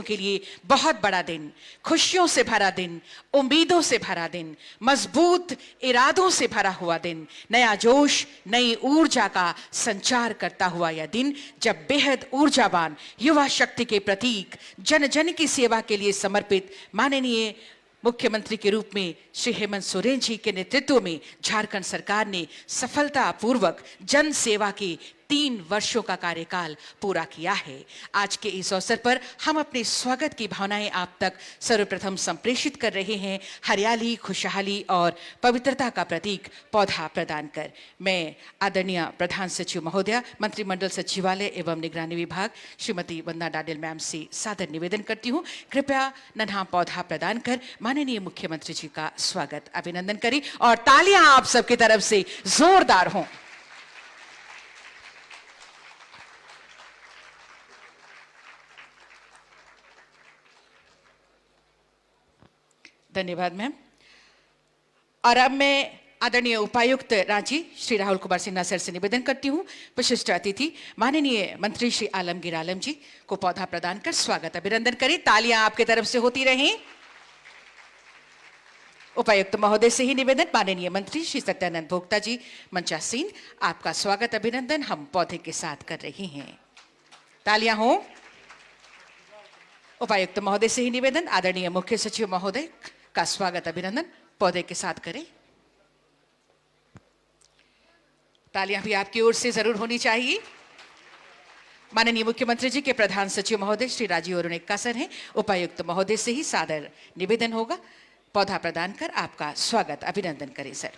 देशवासियों के लिए बहुत बड़ा दिन, खुशियों से भरा दिन, उम्मीदों से भरा दिन, मजबूत इरादों से भरा हुआ दिन, नया जोश, नई ऊर्जा का संचार करता हुआ यह दिन, जब बेहद ऊर्जावान युवा शक्ति के प्रतीक, जन जन की सेवा के लिए समर्पित माननीय मुख्यमंत्री के रूप में श्री हेमंत सोरेन जी के नेतृत्व में झारखंड सरकार ने सफलतापूर्वक जन सेवा की 3 वर्षों का कार्यकाल पूरा किया है। आज के इस अवसर पर हम अपने स्वागत की भावनाएं आप तक सर्वप्रथम संप्रेषित कर रहे हैं, हरियाली, खुशहाली और पवित्रता का प्रतीक पौधा प्रदान कर। मैं आदरणीय प्रधान सचिव महोदया, मंत्रिमंडल सचिवालय एवं निगरानी विभाग श्रीमती वंदना डाडेल मैम से सादर निवेदन करती हूँ, कृपया नन्हा पौधा प्रदान कर माननीय मुख्यमंत्री जी का स्वागत अभिनंदन करें और तालियां आप सबकी तरफ से जोरदार हों। धन्यवाद मैम। और अब मैं आदरणीय उपायुक्त रांची श्री राहुल कुमार सिन्हा सर से निवेदन करती हूँ, विशिष्ट अतिथि माननीय मंत्री श्री आलमगीर आलम जी को पौधा प्रदान कर स्वागत अभिनंदन करें। तालियां आपकी तरफ से होती रहें। उपायुक्त महोदय से ही निवेदन, माननीय मंत्री श्री सत्यानंद भोक्ता जी मंचासीन, आपका स्वागत अभिनंदन हम पौधे के साथ कर रहे हैं। तालियां हो। उपायुक्त महोदय से ही निवेदन, आदरणीय मुख्य सचिव महोदय का स्वागत अभिनंदन पौधे के साथ करें। तालियां भी आपकी ओर से जरूर होनी चाहिए। माननीय मुख्यमंत्री जी के प्रधान सचिव महोदय श्री राजीव अरुण एक्का सर हैं, उपायुक्त महोदय से ही सादर निवेदन होगा, पौधा प्रदान कर आपका स्वागत अभिनंदन करें सर।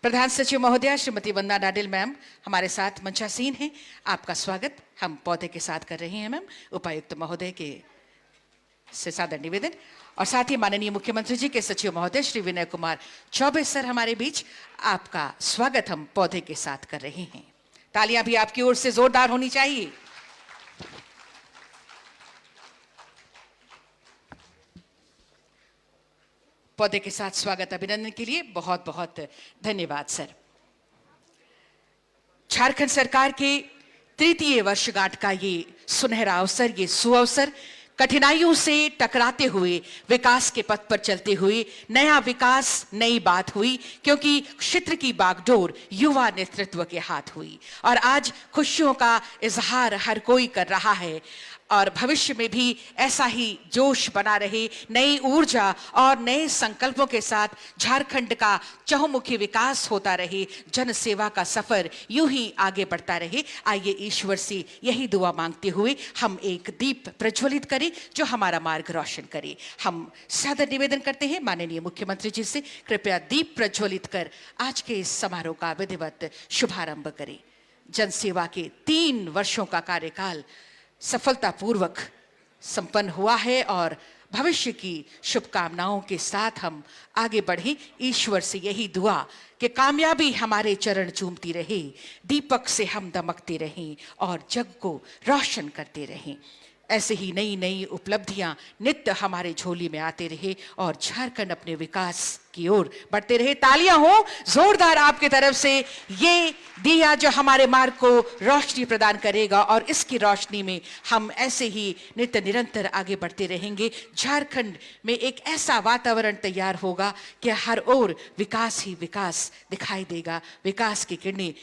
प्रधान सचिव महोदया श्रीमती वंदना डाडेल मैम हमारे साथ मंचासीन हैं, आपका स्वागत हम पौधे के साथ कर रहे हैं मैम, उपायुक्त महोदय के से सादर निवेदन। और साथ ही माननीय मुख्यमंत्री जी के सचिव महोदय श्री विनय कुमार चौबे सर हमारे बीच, आपका स्वागत हम पौधे के साथ कर रहे हैं। तालियां भी आपकी ओर से जोरदार होनी चाहिए। पौधे के साथ स्वागत अभिनंदन के लिए बहुत बहुत धन्यवाद सर। झारखंड सरकार के तृतीय वर्षगांठ का ये सुनहरा अवसर, ये सुअवसर, कठिनाइयों से टकराते हुए विकास के पथ पर चलते हुए नया विकास, नई बात हुई, क्योंकि क्षेत्र की बागडोर युवा नेतृत्व के हाथ हुई और आज खुशियों का इजहार हर कोई कर रहा है और भविष्य में भी ऐसा ही जोश बना रहे, नई ऊर्जा और नए संकल्पों के साथ झारखंड का चहुमुखी विकास होता रहे, जन सेवा का सफर यूं ही आगे बढ़ता रहे। आइए ईश्वर से यही दुआ मांगते हुए हम एक दीप प्रज्वलित करें जो हमारा मार्ग रोशन करे। हम सादर निवेदन करते हैं माननीय मुख्यमंत्री जी से, कृपया दीप प्रज्वलित कर आज के इस समारोह का विधिवत शुभारंभ करें। जन सेवा के 3 वर्षों का कार्यकाल सफलतापूर्वक संपन्न हुआ है और भविष्य की शुभकामनाओं के साथ हम आगे बढ़ें। ईश्वर से यही दुआ कि कामयाबी हमारे चरण चूमती रहे, दीपक से हम दमकते रहें और जग को रोशन करते रहें। ऐसे ही नई नई उपलब्धियां नित्य हमारे झोली में आते रहे और झारखंड अपने विकास की ओर बढ़ते रहे। तालियां हो जोरदार आपकी तरफ से, ये दिया जो हमारे मार्ग को रोशनी प्रदान करेगा और इसकी रोशनी में हम ऐसे ही नित्य निरंतर आगे बढ़ते रहेंगे। झारखंड में एक ऐसा वातावरण तैयार होगा कि हर ओर विकास ही विकास दिखाई देगा, विकास की किरणें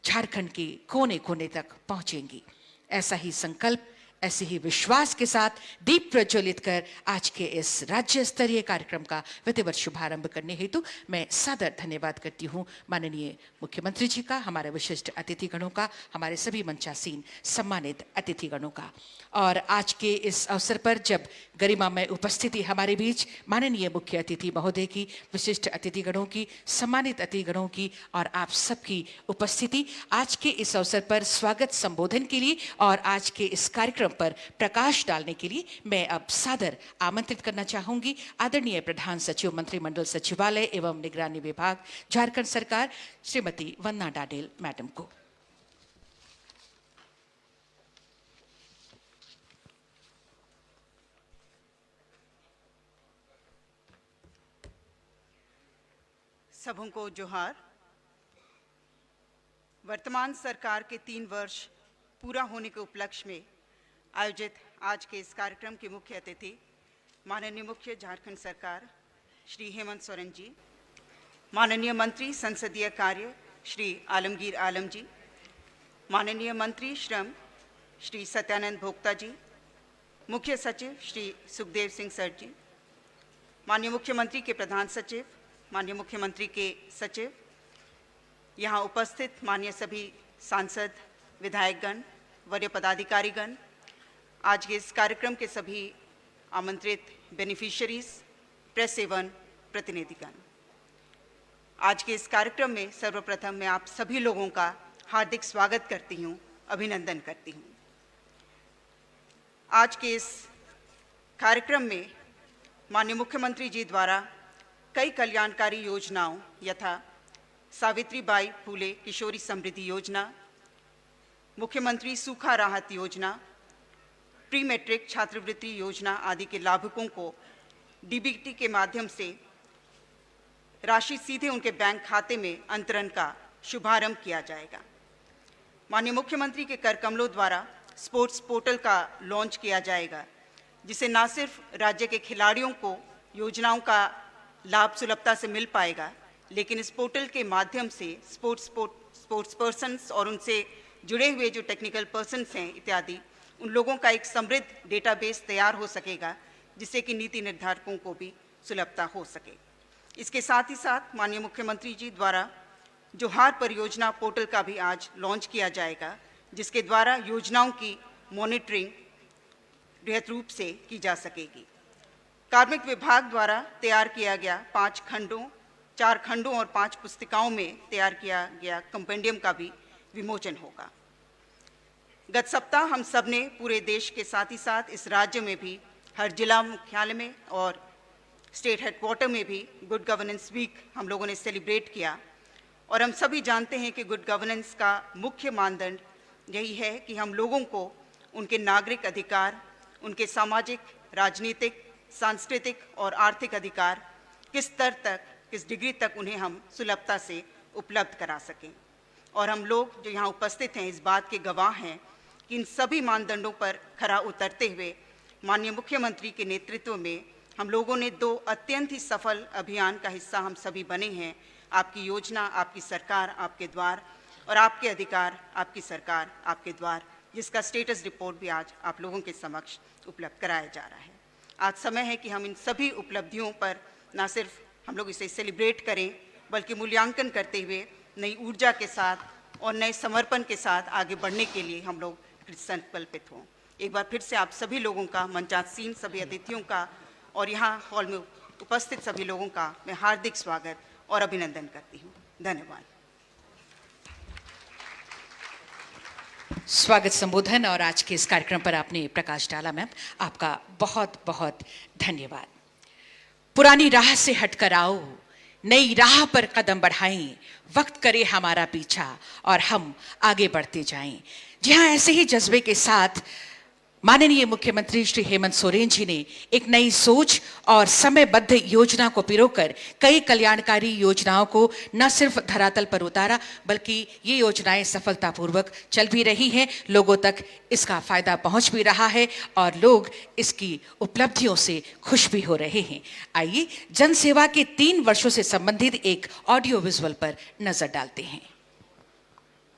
झारखंड के कोने कोने तक पहुंचेंगी। ऐसा ही संकल्प, ऐसे ही विश्वास के साथ दीप प्रज्वलित कर आज के इस राज्य स्तरीय कार्यक्रम का विधिवत शुभारंभ करने हेतु मैं सादर धन्यवाद करती हूँ माननीय मुख्यमंत्री जी का, हमारे विशिष्ट अतिथिगणों का, हमारे सभी मंचासीन सम्मानित अतिथिगणों का। और आज के इस अवसर पर जब गरिमामय उपस्थिति हमारे बीच माननीय मुख्य अतिथि महोदय की, विशिष्ट अतिथिगणों की, सम्मानित अतिथिगणों की और आप सबकी उपस्थिति आज के इस अवसर पर स्वागत संबोधन के लिए और आज के इस कार्यक्रम पर प्रकाश डालने के लिए मैं अब सादर आमंत्रित करना चाहूंगी आदरणीय प्रधान सचिव मंत्रिमंडल सचिवालय एवं निगरानी विभाग झारखंड सरकार श्रीमती वंदना डाडेल मैडम को। सबों को जोहार। वर्तमान सरकार के 3 वर्ष पूरा होने के उपलक्ष्य में आयोजित आज के इस कार्यक्रम के मुख्य अतिथि माननीय मुख्य झारखंड सरकार श्री हेमंत सोरेन जी, माननीय मंत्री संसदीय कार्य श्री आलमगीर आलम जी, माननीय मंत्री श्रम श्री सत्यानंद भोक्ता जी, मुख्य सचिव श्री सुखदेव सिंह सर जी, माननीय मुख्यमंत्री के प्रधान सचिव, माननीय मुख्यमंत्री के सचिव, यहाँ उपस्थित माननीय सभी सांसद, विधायकगण, वरीय पदाधिकारीगण, आज के इस कार्यक्रम के सभी आमंत्रित बेनिफिशियरीज, प्रेस एवं प्रतिनिधिगण। आज के इस कार्यक्रम में सर्वप्रथम मैं आप सभी लोगों का हार्दिक स्वागत करती हूँ, अभिनंदन करती हूँ। आज के इस कार्यक्रम में माननीय मुख्यमंत्री जी द्वारा कई कल्याणकारी योजनाओं यथा सावित्रीबाई फूले किशोरी समृद्धि योजना, मुख्यमंत्री सूखा राहत योजना, प्री मैट्रिक छात्रवृत्ति योजना आदि के लाभुकों को डीबीटी के माध्यम से राशि सीधे उनके बैंक खाते में अंतरण का शुभारंभ किया जाएगा। माननीय मुख्यमंत्री के कर कमलों द्वारा स्पोर्ट्स पोर्टल का लॉन्च किया जाएगा, जिसे न सिर्फ राज्य के खिलाड़ियों को योजनाओं का लाभ सुलभता से मिल पाएगा, लेकिन इस पोर्टल के माध्यम से स्पोर्ट्स पर्सन्स और उनसे जुड़े हुए जो टेक्निकल पर्सन्स हैं इत्यादि, उन लोगों का एक समृद्ध डेटाबेस तैयार हो सकेगा, जिससे कि नीति निर्धारकों को भी सुलभता हो सके। इसके साथ ही साथ माननीय मुख्यमंत्री जी द्वारा जोहार परियोजना पोर्टल का भी आज लॉन्च किया जाएगा, जिसके द्वारा योजनाओं की मॉनिटरिंग बृहत रूप से की जा सकेगी। कार्मिक विभाग द्वारा तैयार किया गया 4 खंडों और 5 पुस्तिकाओं में तैयार किया गया कंपेंडियम का भी विमोचन होगा। गत सप्ताह हम सब ने पूरे देश के साथ ही साथ इस राज्य में भी हर जिला मुख्यालय में और स्टेट हेडक्वार्टर में भी गुड गवर्नेंस वीक हम लोगों ने सेलिब्रेट किया। और हम सभी जानते हैं कि गुड गवर्नेंस का मुख्य मानदंड यही है कि हम लोगों को उनके नागरिक अधिकार, उनके सामाजिक, राजनीतिक, सांस्कृतिक और आर्थिक अधिकार किस स्तर तक, किस डिग्री तक उन्हें हम सुलभता से उपलब्ध करा सकें। और हम लोग जो यहाँ उपस्थित हैं इस बात के गवाह हैं कि इन सभी मानदंडों पर खरा उतरते हुए माननीय मुख्यमंत्री के नेतृत्व में हम लोगों ने 2 अत्यंत ही सफल अभियान का हिस्सा हम सभी बने हैं। आपकी योजना, आपकी सरकार, आपके द्वार, और आपके अधिकार, आपकी सरकार, आपके द्वार, जिसका स्टेटस रिपोर्ट भी आज आप लोगों के समक्ष उपलब्ध कराया जा रहा है। आज समय है कि हम इन सभी उपलब्धियों पर न सिर्फ हम लोग इसे सेलिब्रेट करें, बल्कि मूल्यांकन करते हुए नई ऊर्जा के साथ और नए समर्पण के साथ आगे बढ़ने के लिए हम लोग संकल्पित हों। एक बार फिर से आप सभी लोगों का, मंचासीन सभी अतिथियों का और यहाँ हॉल में उपस्थित सभी लोगों का मैं हार्दिक स्वागत और अभिनंदन करती हूँ। धन्यवाद। स्वागत संबोधन और आज के इस कार्यक्रम पर आपने प्रकाश डाला मैम, आपका बहुत बहुत धन्यवाद। पुरानी राह से हटकर आओ, नई राह पर कदम बढ़ाएं, वक्त करे हमारा पीछा और हम आगे बढ़ते जाएं। जी हाँ, ऐसे ही जज्बे के साथ माननीय मुख्यमंत्री श्री हेमंत सोरेन जी ने एक नई सोच और समयबद्ध योजना को पिरोकर कई कल्याणकारी योजनाओं को न सिर्फ धरातल पर उतारा, बल्कि ये योजनाएं सफलतापूर्वक चल भी रही हैं, लोगों तक इसका फायदा पहुंच भी रहा है और लोग इसकी उपलब्धियों से खुश भी हो रहे हैं। आइए जनसेवा के 3 वर्षों से संबंधित एक ऑडियो विजुअल पर नजर डालते हैं।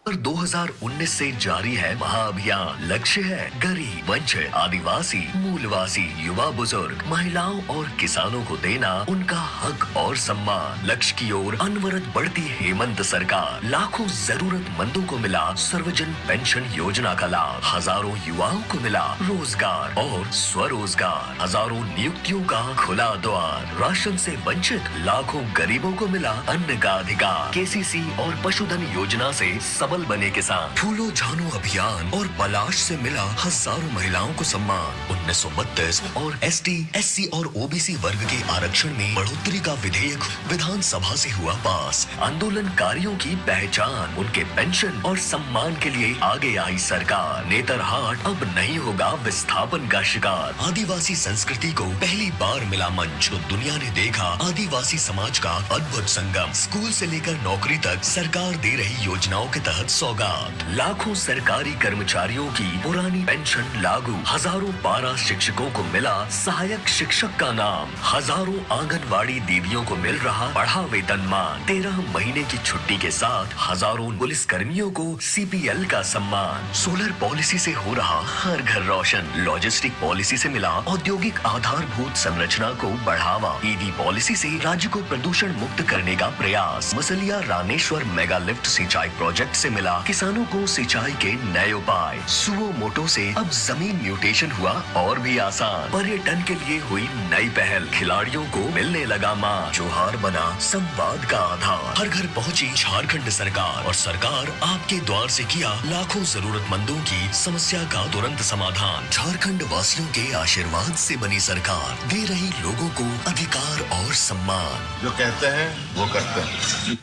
2019 से जारी है महाअभियान। लक्ष्य है गरीब, वंचित, आदिवासी, मूलवासी, युवा, बुजुर्ग, महिलाओं और किसानों को देना उनका हक और सम्मान। लक्ष्य की ओर अनवरत बढ़ती हेमंत सरकार। लाखों जरूरतमंदों को मिला सर्वजन पेंशन योजना का लाभ। हजारों युवाओं को मिला रोजगार और स्वरोजगार। हजारों नियुक्तियों का खुला द्वार। राशन से वंचित लाखों गरीबों को मिला अन्न का अधिकार। केसीसी और पशुधन योजना से बने किसान। फूलो झानो अभियान और पलाश से मिला हजारों महिलाओं को सम्मान। 1932 और ST, SC और OBC वर्ग के आरक्षण में बढ़ोतरी का विधेयक विधानसभा से हुआ पास। आंदोलनकारियों की पहचान उनके पेंशन और सम्मान के लिए आगे आई सरकार। नेतरहाट अब नहीं होगा विस्थापन का शिकार। आदिवासी संस्कृति को पहली बार मिला मंच तो दुनिया ने देखा आदिवासी समाज का अद्भुत संगम। स्कूल से लेकर नौकरी तक सरकार दे रही योजनाओं के तहत सौगात। लाखों सरकारी कर्मचारियों की पुरानी पेंशन लागू। हजारों पारा शिक्षकों को मिला सहायक शिक्षक का नाम। हजारों आंगनवाड़ी दीदियों को मिल रहा बढ़ा वेतनमान। 13 महीने की छुट्टी के साथ हजारों पुलिस कर्मियों को CPL का सम्मान। सोलर पॉलिसी से हो रहा हर घर रोशन। लॉजिस्टिक पॉलिसी से मिला औद्योगिक आधारभूत संरचना को बढ़ावा। EV पॉलिसी से राज्य को प्रदूषण मुक्त करने का प्रयास। मसलिया रामेश्वर मेगा लिफ्ट सिंचाई प्रोजेक्ट से मिला किसानों को सिंचाई के नए उपाय। सुओ मोटो से अब जमीन म्यूटेशन हुआ और भी आसान। पर्यटन के लिए हुई नई पहल। खिलाड़ियों को मिलने लगा मान। जोहार बना संवाद का आधार। हर घर पहुंची झारखंड सरकार और सरकार आपके द्वार से किया लाखों जरूरतमंदों की समस्या का तुरंत समाधान। झारखंड वासियों के आशीर्वाद से बनी सरकार दे रही लोगों को अधिकार और सम्मान। जो कहते हैं वो करते हैं।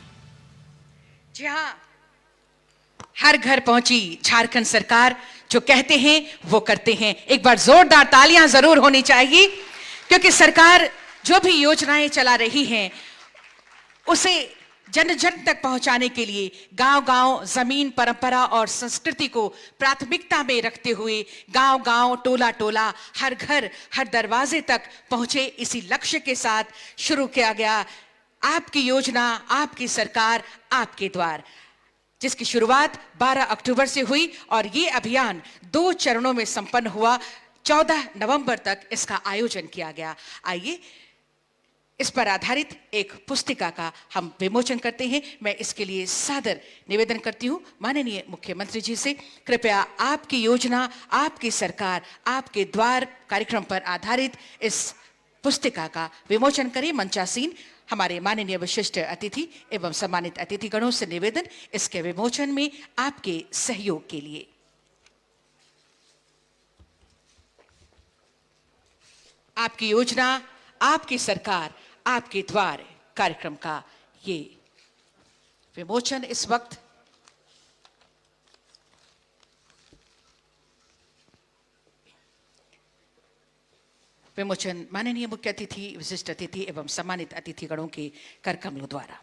जी हाँ, हर घर पहुंची झारखंड सरकार, जो कहते हैं वो करते हैं। एक बार जोरदार तालियां जरूर होनी चाहिए, क्योंकि सरकार जो भी योजनाएं चला रही हैं उसे जन जन तक पहुंचाने के लिए गांव-गांव जमीन, परंपरा और संस्कृति को प्राथमिकता में रखते हुए गांव-गांव, टोला-टोला, हर घर, हर दरवाजे तक पहुंचे, इसी लक्ष्य के साथ शुरू किया गया आपकी योजना, आपकी सरकार, आपके द्वार, जिसकी शुरुआत 12 अक्टूबर से हुई और ये अभियान 2 चरणों में संपन्न हुआ। 14 नवंबर तक इसका आयोजन किया गया। आइए इस पर आधारित एक पुस्तिका का हम विमोचन करते हैं। मैं इसके लिए सादर निवेदन करती हूं माननीय मुख्यमंत्री जी से, कृपया आपकी योजना, आपकी सरकार, आपके द्वार कार्यक्रम पर आधारित इस पुस्तिका का विमोचन करें। मंचासीन हमारे माननीय विशिष्ट अतिथि एवं सम्मानित अतिथिगणों से निवेदन, इसके विमोचन में आपके सहयोग के लिए। आपकी योजना, आपकी सरकार, आपके द्वार कार्यक्रम का ये विमोचन इस वक्त विमोचन माननीय मुख्य अतिथि, विशिष्ट अतिथि एवं सम्मानित अतिथिगणों के करकमलों द्वारा।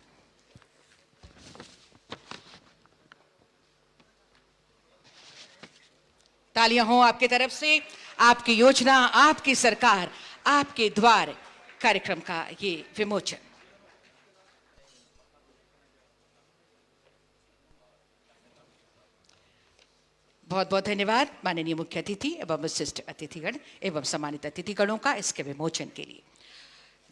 तालियां हो आपकी तरफ से। आपकी योजना, आपकी सरकार, आपके द्वार कार्यक्रम का ये विमोचन। बहुत बहुत धन्यवाद माननीय मुख्य अतिथि एवं विशिष्ट अतिथिगण एवं सम्मानित अतिथिगणों का इसके विमोचन के लिए।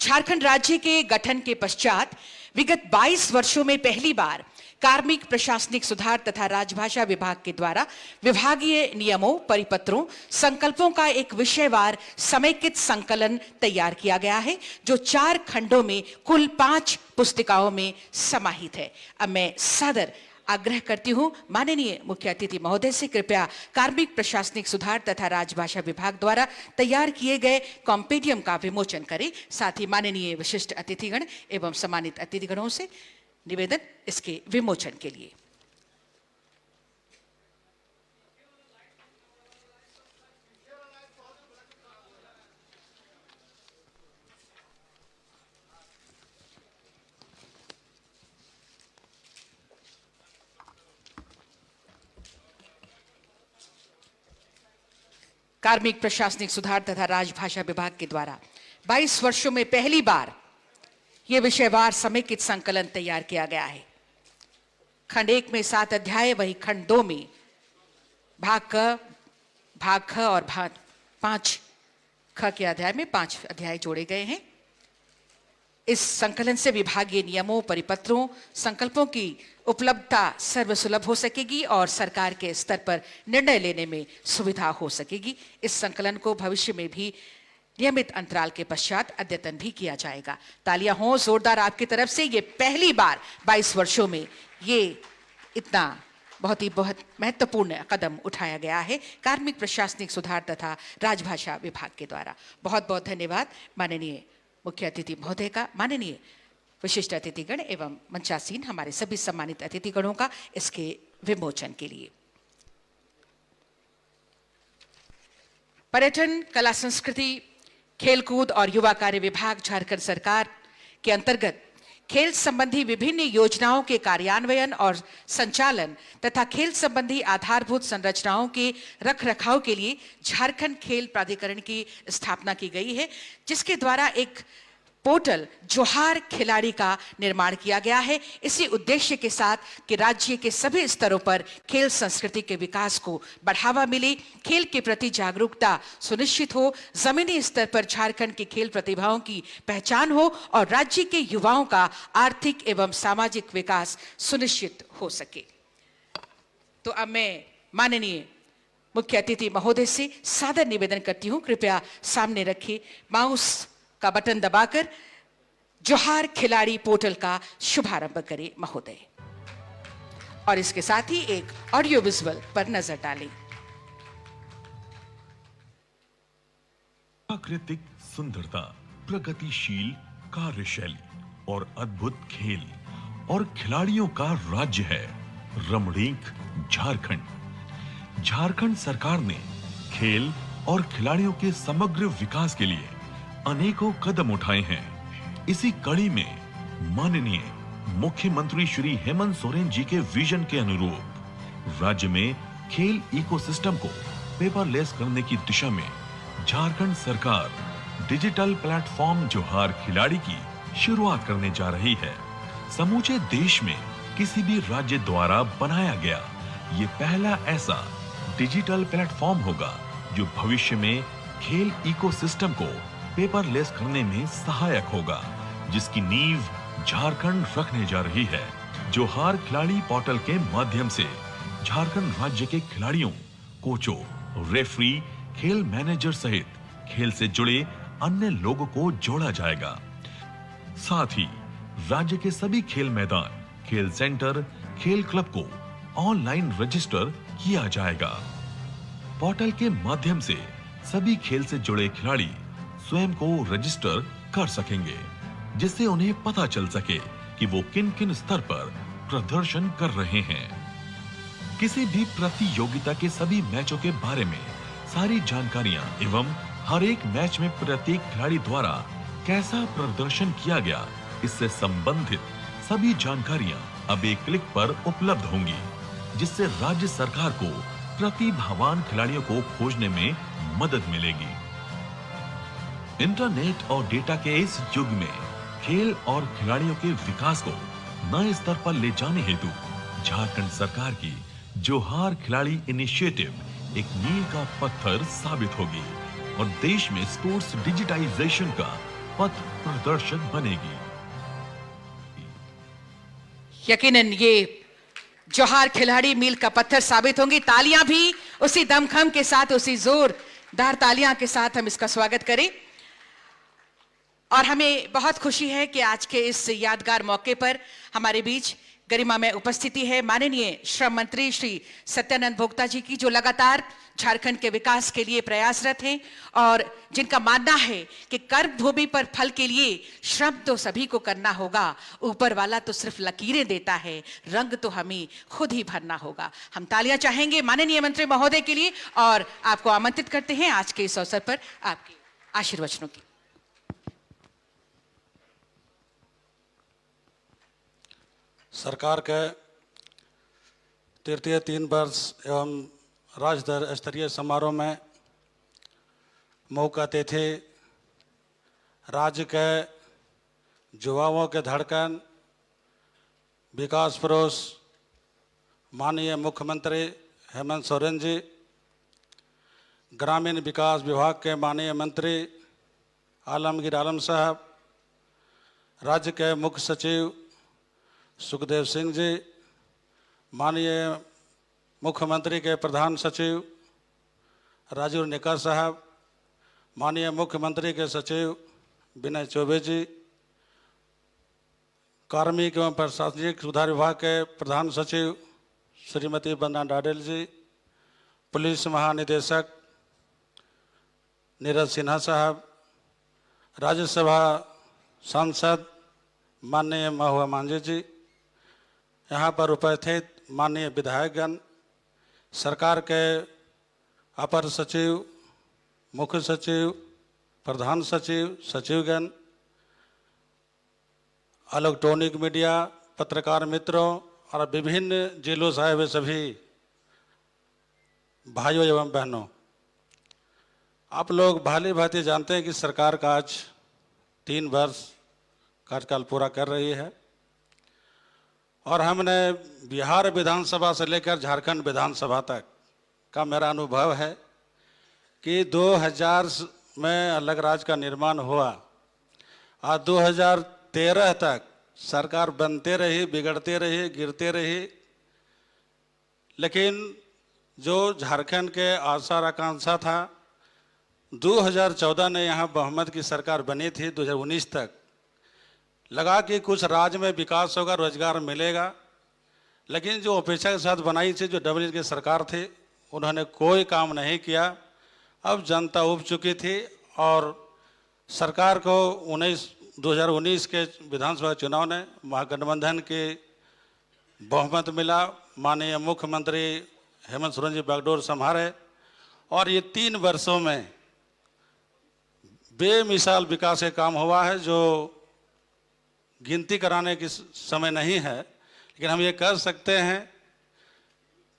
झारखंड राज्य के गठन के पश्चात विगत 22 वर्षों में पहली बार कार्मिक प्रशासनिक सुधार तथा राजभाषा विभाग के द्वारा विभागीय नियमों, परिपत्रों, संकल्पों का एक विषयवार समेकित संकलन तैयार किया गया है, जो 4 खंडों में कुल 5 पुस्तिकाओं में समाहित है। अब मैं सादर आग्रह करती हूं माननीय मुख्य अतिथि महोदय से, कृपया कार्मिक प्रशासनिक सुधार तथा राजभाषा विभाग द्वारा तैयार किए गए कॉम्पेडियम का विमोचन करें। साथ ही माननीय विशिष्ट अतिथिगण एवं सम्मानित अतिथिगणों से निवेदन इसके विमोचन के लिए। कार्मिक प्रशासनिक सुधार तथा राजभाषा विभाग के द्वारा 22 वर्षों में पहली बार यह विषयवार समेकित संकलन तैयार किया गया है। खंड 1 में 7 अध्याय, वही खंड 2 में भाग ख और भाग 5 ख के अध्याय में 5 अध्याय जोड़े गए हैं। इस संकलन से विभागीय नियमों, परिपत्रों, संकल्पों की उपलब्धता सर्वसुलभ हो सकेगी और सरकार के स्तर पर निर्णय लेने में सुविधा हो सकेगी। इस संकलन को भविष्य में भी नियमित अंतराल के पश्चात अद्यतन भी किया जाएगा। तालियां हों जोरदार आपकी तरफ से। ये पहली बार 22 वर्षों में ये इतना बहुत महत्वपूर्ण कदम उठाया गया है कार्मिक प्रशासनिक सुधार तथा राजभाषा विभाग के द्वारा। बहुत बहुत धन्यवाद माननीय मुख्य अतिथि महोदय का, माननीय विशिष्ट अतिथिगण एवं मंचासीन हमारे सभी सम्मानित अतिथिगणों का इसके विमोचन के लिए। पर्यटन, कला संस्कृति, खेलकूद और युवा कार्य विभाग झारखंड सरकार के अंतर्गत खेल संबंधी विभिन्न योजनाओं के कार्यान्वयन और संचालन तथा खेल संबंधी आधारभूत संरचनाओं के रखरखाव के लिए झारखंड खेल प्राधिकरण की स्थापना की गई है, जिसके द्वारा एक पोर्टल जोहार खिलाड़ी का निर्माण किया गया है। इसी उद्देश्य के साथ कि राज्य के सभी स्तरों पर खेल संस्कृति के विकास को बढ़ावा मिले, खेल के प्रति जागरूकता सुनिश्चित हो, जमीनी स्तर पर झारखंड की खेल प्रतिभाओं की पहचान हो और राज्य के युवाओं का आर्थिक एवं सामाजिक विकास सुनिश्चित हो सके। तो अब मैं माननीय मुख्य अतिथि महोदय से सादर निवेदन करती हूं, कृपया सामने रखिए माउस का बटन दबाकर जोहार खिलाड़ी पोर्टल का शुभारंभ करें महोदय, और इसके साथ ही एक ऑडियो विजुअल पर नजर डालें। प्राकृतिक सुंदरता, प्रगतिशील कार्यशैली और अद्भुत खेल और खिलाड़ियों का राज्य है रमणीक झारखंड। झारखंड सरकार ने खेल और खिलाड़ियों के समग्र विकास के लिए अनेकों कदम उठाए हैं। इसी कड़ी में माननीय मुख्यमंत्री श्री हेमंत सोरेन जी के विजन के अनुरूप राज्य में खेल इकोसिस्टम को पेपरलेस करने की दिशा में झारखंड सरकार डिजिटल प्लेटफॉर्म जोहार खिलाड़ी की शुरुआत करने जा रही है। समूचे देश में किसी भी राज्य द्वारा बनाया गया ये पहला ऐसा डिजिटल प्लेटफॉर्म होगा जो भविष्य में खेल इकोसिस्टम को पेपरलेस करने में सहायक होगा, जिसकी नींव झारखंड रखने जा रही है। जोहार खिलाड़ी पोर्टल के माध्यम से झारखंड राज्य के खिलाड़ियों, कोचों, रेफरी, खेल मैनेजर सहित खेल से जुड़े अन्य लोगों को जोड़ा जाएगा। साथ ही राज्य के सभी खेल मैदान, खेल सेंटर, खेल क्लब को ऑनलाइन रजिस्टर किया जाएगा। पोर्टल के माध्यम से सभी खेल से जुड़े खिलाड़ी स्वयं को रजिस्टर कर सकेंगे, जिससे उन्हें पता चल सके कि वो किन किन स्तर पर प्रदर्शन कर रहे हैं। किसी भी प्रतियोगिता के सभी मैचों के बारे में सारी जानकारियां एवं हर एक मैच में प्रत्येक खिलाड़ी द्वारा कैसा प्रदर्शन किया गया, इससे संबंधित सभी जानकारियां अब एक क्लिक पर उपलब्ध होंगी, जिससे राज्य सरकार को प्रतिभावान खिलाड़ियों को खोजने में मदद मिलेगी। इंटरनेट और डेटा के इस युग में खेल और खिलाड़ियों के विकास को नए स्तर पर ले जाने हेतु झारखंड सरकार की जोहार खिलाड़ी इनिशिएटिव एक मील का पत्थर साबित होगी और देश में स्पोर्ट्स डिजिटाइजेशन का पथ प्रदर्शक बनेगी। यकीनन ये जोहार खिलाड़ी मील का पत्थर साबित होंगी। तालियां भी उसी दमखम के साथ, उसी जोरदार तालियां के साथ हम इसका स्वागत करें। और हमें बहुत खुशी है कि आज के इस यादगार मौके पर हमारे बीच गरिमा में उपस्थिति है माननीय श्रम मंत्री श्री सत्यानंद भोक्ता जी की, जो लगातार झारखंड के विकास के लिए प्रयासरत हैं और जिनका मानना है कि कर्म भूमि पर फल के लिए श्रम तो सभी को करना होगा, ऊपर वाला तो सिर्फ लकीरें देता है, रंग तो हमें खुद ही भरना होगा। हम तालियां चाहेंगे माननीय मंत्री महोदय के लिए और आपको आमंत्रित करते हैं आज के इस अवसर पर आपके आशीर्वचनों की। सरकार के तृतीय 3 वर्ष एवं राज्य स्तरीय समारोह में मुख्य अतिथि राज्य के युवाओं के धड़कन, विकास पुरुष माननीय मुख्यमंत्री हेमंत सोरेन जी, ग्रामीण विकास विभाग के माननीय मंत्री आलमगीर आलम साहब, राज्य के मुख्य सचिव सुखदेव सिंह जी, माननीय मुख्यमंत्री के प्रधान सचिव राजीव निकर साहब, माननीय मुख्यमंत्री के सचिव विनय चौबे जी, कार्मिक एवं प्रशासनिक सुधार विभाग के प्रधान सचिव श्रीमती वंदना डाडेल जी, पुलिस महानिदेशक नीरज सिन्हा साहब, राज्यसभा सांसद माननीय महुआ मांझी जी, यहाँ पर उपस्थित माननीय विधायकगण, सरकार के अपर सचिव, मुख्य सचिव, प्रधान सचिव, सचिवगण, इलेक्ट्रॉनिक मीडिया, पत्रकार मित्रों और विभिन्न जिलों से आए हुए सभी भाइयों एवं बहनों, आप लोग भली भांति जानते हैं कि सरकार का आज 3 वर्ष कार्यकाल पूरा कर रही है और हमने बिहार विधानसभा से लेकर झारखंड विधानसभा तक का मेरा अनुभव है कि 2000 में अलग राज्य का निर्माण हुआ और 2013 तक सरकार बनते रही, बिगड़ते रही, गिरते रही, लेकिन जो झारखंड के आशा आकांक्षा था, 2014 ने यहाँ बहुमत की सरकार बनी थी। 2019 तक लगा कि कुछ राज्य में विकास होगा, रोजगार मिलेगा, लेकिन जो अपेक्षा के साथ बनाई थी जो डबल की सरकार थी, उन्होंने कोई काम नहीं किया। अब जनता उब चुकी थी और सरकार को 2019 के विधानसभा चुनाव ने महागठबंधन के बहुमत मिला। माननीय मुख्यमंत्री हेमंत सोरेन जी बागडोर संभाले और ये 3 वर्षों में बेमिसाल विकास के काम हुआ है जो गिनती कराने की समय नहीं है, लेकिन हम ये कह सकते हैं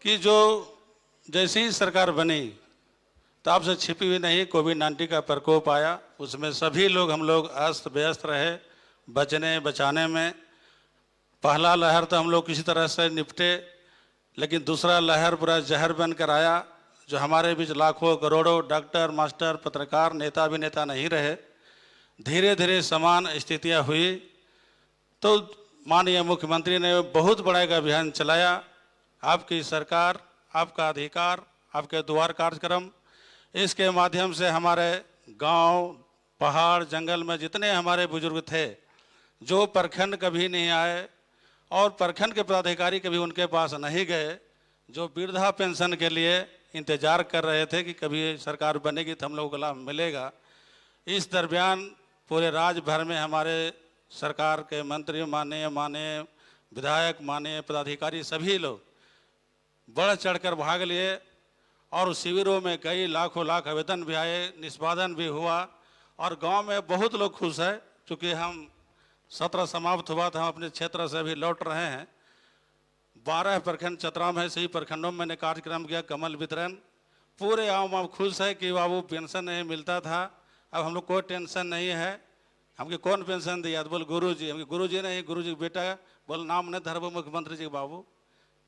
कि जो जैसे ही सरकार बनी तो आपसे छिपी हुई नहीं कोविड-19 का प्रकोप आया, उसमें सभी लोग हम लोग अस्त व्यस्त रहे बचने बचाने में। पहला लहर तो हम लोग किसी तरह से निपटे, लेकिन दूसरा लहर पूरा जहर बनकर आया जो हमारे बीच लाखों करोड़ों डॉक्टर, मास्टर, पत्रकार, नेता अभिनेता नहीं रहे। धीरे धीरे समान स्थितियाँ हुई तो माननीय मुख्यमंत्री ने बहुत बड़ा एक अभियान चलाया, आपकी सरकार, आपका अधिकार, आपके द्वार कार्यक्रम। इसके माध्यम से हमारे गांव, पहाड़, जंगल में जितने हमारे बुजुर्ग थे जो प्रखंड कभी नहीं आए और प्रखंड के पदाधिकारी कभी उनके पास नहीं गए, जो वृद्धा पेंशन के लिए इंतजार कर रहे थे कि कभी सरकार बनेगी तो हम लोगों को लाभ मिलेगा, इस दरमियान पूरे राज्य भर में हमारे सरकार के मंत्री, माननीय विधायक, माननीय पदाधिकारी सभी लोग बढ़ चढ़कर भाग लिए और शिविरों में कई लाखों लाख आवेदन भी आए, निष्पादन भी हुआ और गांव में बहुत लोग खुश है। चूँकि हम सत्र समाप्त हुआ था, हम अपने क्षेत्र से अभी लौट रहे हैं। 12 प्रखंड चतरा में है, सही प्रखंडों में मैंने कार्यक्रम किया, कमल वितरण। पूरे आम खुश है कि बाबू पेंशन नहीं मिलता था, अब हम लोग कोई टेंशन नहीं है। हमको कौन पेंशन दिया तो बोल गुरु जी, हमके गुरु जी नहीं, गुरु जी बेटा, बोल नाम नहीं धरबो मुख्यमंत्री जी बाबू।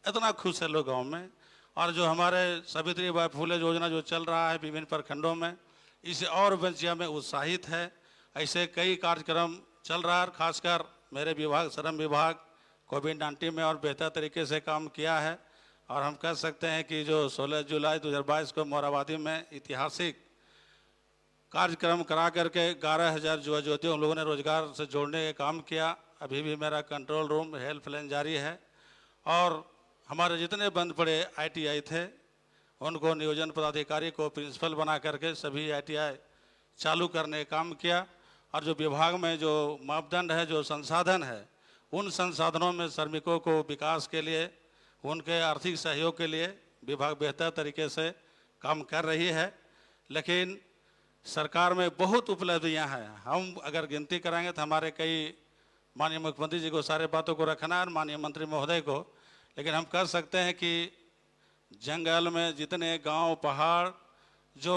इतना खुश है लोग गाँव में। और जो हमारे सावित्री बाई फुले योजना जो चल रहा है विभिन्न प्रखंडों में, इससे और बच्चियाँ में उत्साहित है। ऐसे कई कार्यक्रम चल रहा है, खासकर मेरे विभाग, श्रम विभाग कोविड-19 में और बेहतर तरीके से काम किया है। और हम कह सकते हैं कि जो 16 जुलाई 2022 को मोराबादी में ऐतिहासिक कार्यक्रम करा करके 11,000 युवा ज्योतियों हम लोगों ने रोजगार से जोड़ने का काम किया। अभी भी मेरा कंट्रोल रूम, हेल्पलाइन जारी है और हमारे जितने बंद पड़े ITI थे उनको नियोजन पदाधिकारी को प्रिंसिपल बना करके सभी ITI चालू करने का काम किया। और जो विभाग में जो मापदंड है, जो संसाधन है, उन संसाधनों में श्रमिकों को विकास के लिए, उनके आर्थिक सहयोग के लिए विभाग बेहतर तरीके से काम कर रही है। लेकिन सरकार में बहुत उपलब्धियां हैं, हम अगर गिनती कराएंगे तो हमारे कई, माननीय मुख्यमंत्री जी को सारे बातों को रखना है और माननीय मंत्री महोदय को, लेकिन हम कह सकते हैं कि जंगल में जितने गांव, पहाड़, जो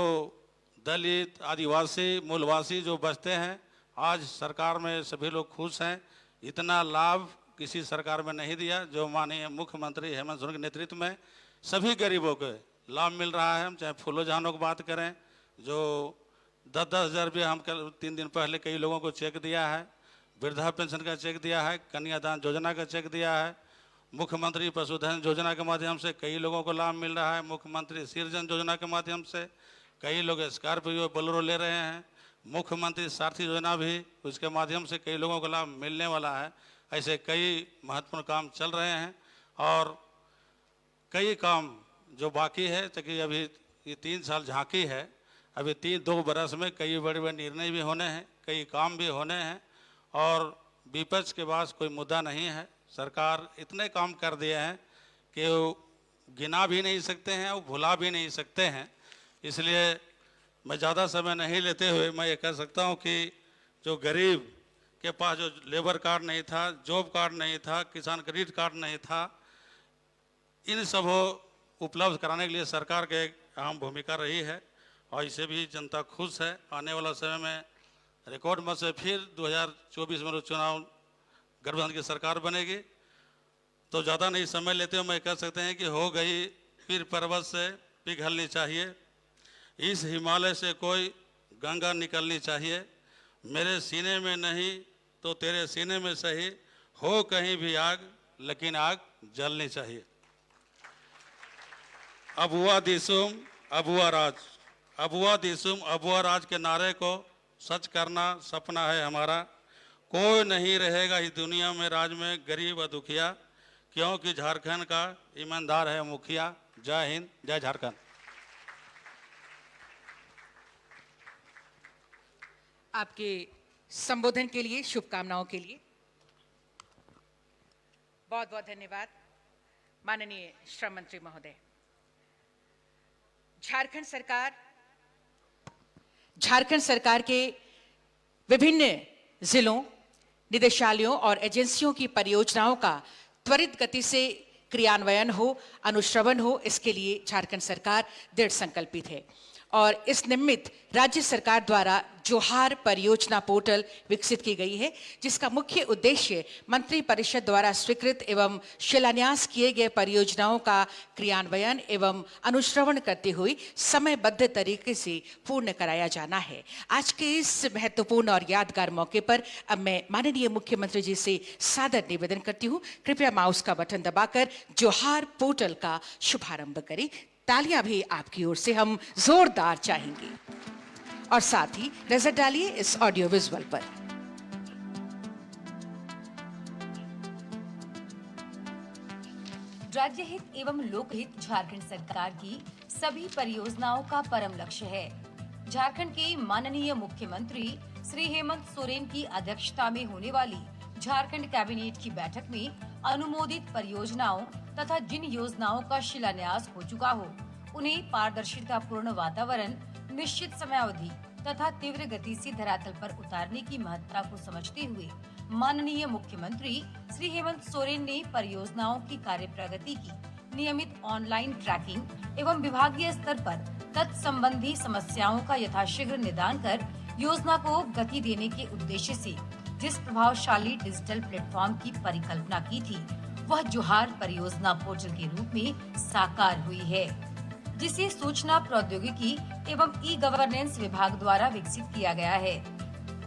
दलित, आदिवासी, मूलवासी जो बसते हैं, आज सरकार में सभी लोग खुश हैं। इतना लाभ किसी सरकार में नहीं दिया जो माननीय मुख्यमंत्री हेमंत सोरेन के नेतृत्व में सभी गरीबों को लाभ मिल रहा है। हम चाहे फूलो जहानों की बात करें, जो 10-10 हज़ार रुपये हम 3 दिन पहले कई लोगों को चेक दिया है, वृद्धा पेंशन का चेक दिया है, कन्यादान योजना का चेक दिया है, मुख्यमंत्री पशुधन योजना के माध्यम से कई लोगों को लाभ मिल रहा है, मुख्यमंत्री सृजन योजना के माध्यम से कई लोग स्कॉर्पियो, बोलेरो ले रहे हैं, मुख्यमंत्री सारथी योजना भी, उसके माध्यम से कई लोगों को लाभ मिलने वाला है। ऐसे कई महत्वपूर्ण काम चल रहे हैं और कई काम जो बाकी है, ताकि अभी ये 3 साल झांकी है, अभी 2 बरस में कई बड़े बड़े निर्णय भी होने हैं, कई काम भी होने हैं और विपक्ष के पास कोई मुद्दा नहीं है। सरकार इतने काम कर दिए हैं कि वो गिना भी नहीं सकते हैं और भुला भी नहीं सकते हैं। इसलिए मैं ज़्यादा समय नहीं लेते हुए मैं ये कह सकता हूँ कि जो गरीब के पास जो लेबर कार्ड नहीं था, जॉब कार्ड नहीं था, किसान क्रेडिट कार्ड नहीं था, इन सब उपलब्ध कराने के लिए सरकार की एक अहम भूमिका रही है और इससे भी जनता खुश है। आने वाला समय में रिकॉर्ड मत से फिर 2024 में चुनाव गठबंधन की सरकार बनेगी, तो ज़्यादा नहीं समय लेते हुए मैं कह सकते हैं कि हो गई फिर पर्वत से पिघलनी चाहिए, इस हिमालय से कोई गंगा निकलनी चाहिए, मेरे सीने में नहीं तो तेरे सीने में सही, हो कहीं भी आग लेकिन आग जलनी चाहिए। अबुआ दिसुम अबुआ राज, अबुआ दिसुम अबुआ राज के नारे को सच करना सपना है हमारा। कोई नहीं रहेगा इस दुनिया में राज में गरीब व दुखिया, क्योंकि झारखंड का ईमानदार है मुखिया। जय हिंद, जय झारखंड। आपके संबोधन के लिए, शुभकामनाओं के लिए बहुत बहुत धन्यवाद माननीय श्रम मंत्री महोदय। झारखंड सरकार के विभिन्न जिलों, निदेशालयों और एजेंसियों की परियोजनाओं का त्वरित गति से क्रियान्वयन हो, अनुश्रवण हो, इसके लिए झारखंड सरकार दृढ़ संकल्पित है और इस निमित्त राज्य सरकार द्वारा जोहार परियोजना पोर्टल विकसित की गई है, जिसका मुख्य उद्देश्य मंत्री परिषद द्वारा स्वीकृत एवं शिलान्यास किए गए परियोजनाओं का क्रियान्वयन एवं अनुश्रवण करते हुए समयबद्ध तरीके से पूर्ण कराया जाना है। आज के इस महत्वपूर्ण और यादगार मौके पर अब मैं माननीय मुख्यमंत्री जी से सादर निवेदन करती हूँ, कृपया माउस का बटन दबाकर जोहार पोर्टल का शुभारंभ करें। तालियां भी आपकी ओर से हम जोरदार चाहेंगे और साथ ही नजर डालिए इस ऑडियो विजुअल पर। राज्य हित एवं लोकहित झारखंड सरकार की सभी परियोजनाओं का परम लक्ष्य है। झारखंड के माननीय मुख्यमंत्री श्री हेमंत सोरेन की अध्यक्षता में होने वाली झारखंड कैबिनेट की बैठक में अनुमोदित परियोजनाओं तथा जिन योजनाओं का शिलान्यास हो चुका हो, उन्हें पारदर्शिता पूर्ण वातावरण, निश्चित समयावधि तथा तीव्र गति से धरातल पर उतारने की महत्ता को समझते हुए माननीय मुख्यमंत्री श्री हेमंत सोरेन ने परियोजनाओं की कार्य प्रगति की नियमित ऑनलाइन ट्रैकिंग एवं विभागीय स्तर पर तत्संबंधी समस्याओं का यथाशीघ्र निदान कर योजना को गति देने के उद्देश्य से जिस प्रभावशाली डिजिटल प्लेटफॉर्म की परिकल्पना की थी, वह जोहार परियोजना पोर्टल के रूप में साकार हुई है, जिसे सूचना प्रौद्योगिकी एवं ई गवर्नेंस विभाग द्वारा विकसित किया गया है।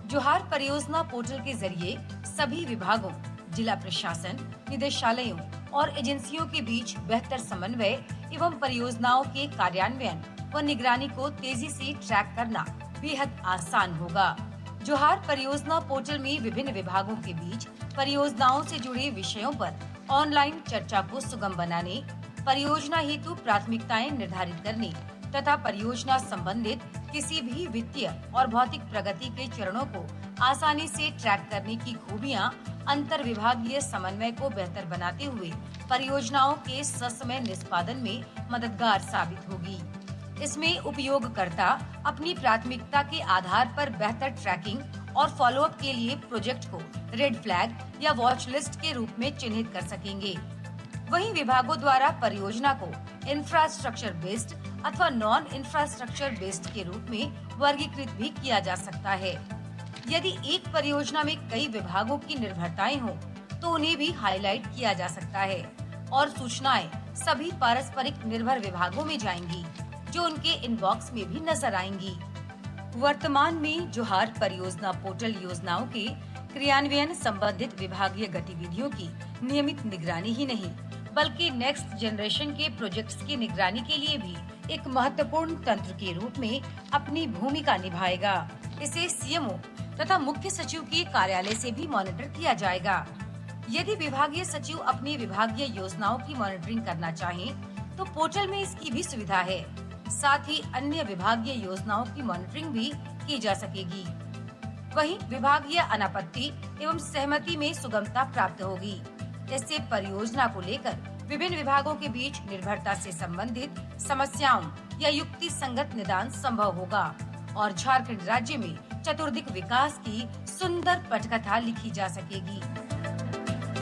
जोहार परियोजना पोर्टल के जरिए सभी विभागों, जिला प्रशासन, निदेशालयों और एजेंसियों के बीच बेहतर समन्वय एवं परियोजनाओं के कार्यान्वयन व निगरानी को तेजी से ट्रैक करना बेहद आसान होगा। जोहार परियोजना पोर्टल में विभिन्न विभागों के बीच परियोजनाओं से जुड़े विषयों पर ऑनलाइन चर्चा को सुगम बनाने, परियोजना हेतु प्राथमिकताएं निर्धारित करने तथा परियोजना संबंधित किसी भी वित्तीय और भौतिक प्रगति के चरणों को आसानी से ट्रैक करने की खूबियां अंतर विभागीय समन्वय को बेहतर बनाते हुए परियोजनाओं के ससमय निष्पादन में मददगार साबित होगी। इसमें उपयोगकर्ता अपनी प्राथमिकता के आधार पर बेहतर ट्रैकिंग और फॉलोअप के लिए प्रोजेक्ट को रेड फ्लैग या वॉच लिस्ट के रूप में चिन्हित कर सकेंगे। वहीं विभागों द्वारा परियोजना को इंफ्रास्ट्रक्चर बेस्ड अथवा नॉन इंफ्रास्ट्रक्चर बेस्ड के रूप में वर्गीकृत भी किया जा सकता है। यदि एक परियोजना में कई विभागों की निर्भरताएं हों, तो उन्हें भी हाईलाइट किया जा सकता है और सूचनाएं सभी पारस्परिक निर्भर विभागों में जाएंगी, जो उनके इनबॉक्स में भी नजर आएंगी। वर्तमान में जोहार परियोजना पोर्टल योजनाओं के क्रियान्वयन संबंधित विभागीय गतिविधियों की नियमित निगरानी ही नहीं, बल्कि नेक्स्ट जनरेशन के प्रोजेक्ट्स की निगरानी के लिए भी एक महत्वपूर्ण तंत्र के रूप में अपनी भूमिका निभाएगा। इसे सीएमओ तथा मुख्य सचिव के कार्यालय से भी मॉनिटर किया जाएगा। यदि विभागीय सचिव अपनी विभागीय योजनाओं की मॉनिटरिंग करना चाहें, तो पोर्टल में इसकी भी सुविधा है। साथ ही अन्य विभागीय योजनाओं की मॉनिटरिंग भी की जा सकेगी। वहीं विभागीय अनापत्ति एवं सहमति में सुगमता प्राप्त होगी। इससे परियोजना को लेकर विभिन्न विभागों के बीच निर्भरता से संबंधित समस्याओं या युक्ति संगत निदान संभव होगा और झारखंड राज्य में चतुर्दिक विकास की सुंदर पटकथा लिखी जा सकेगी।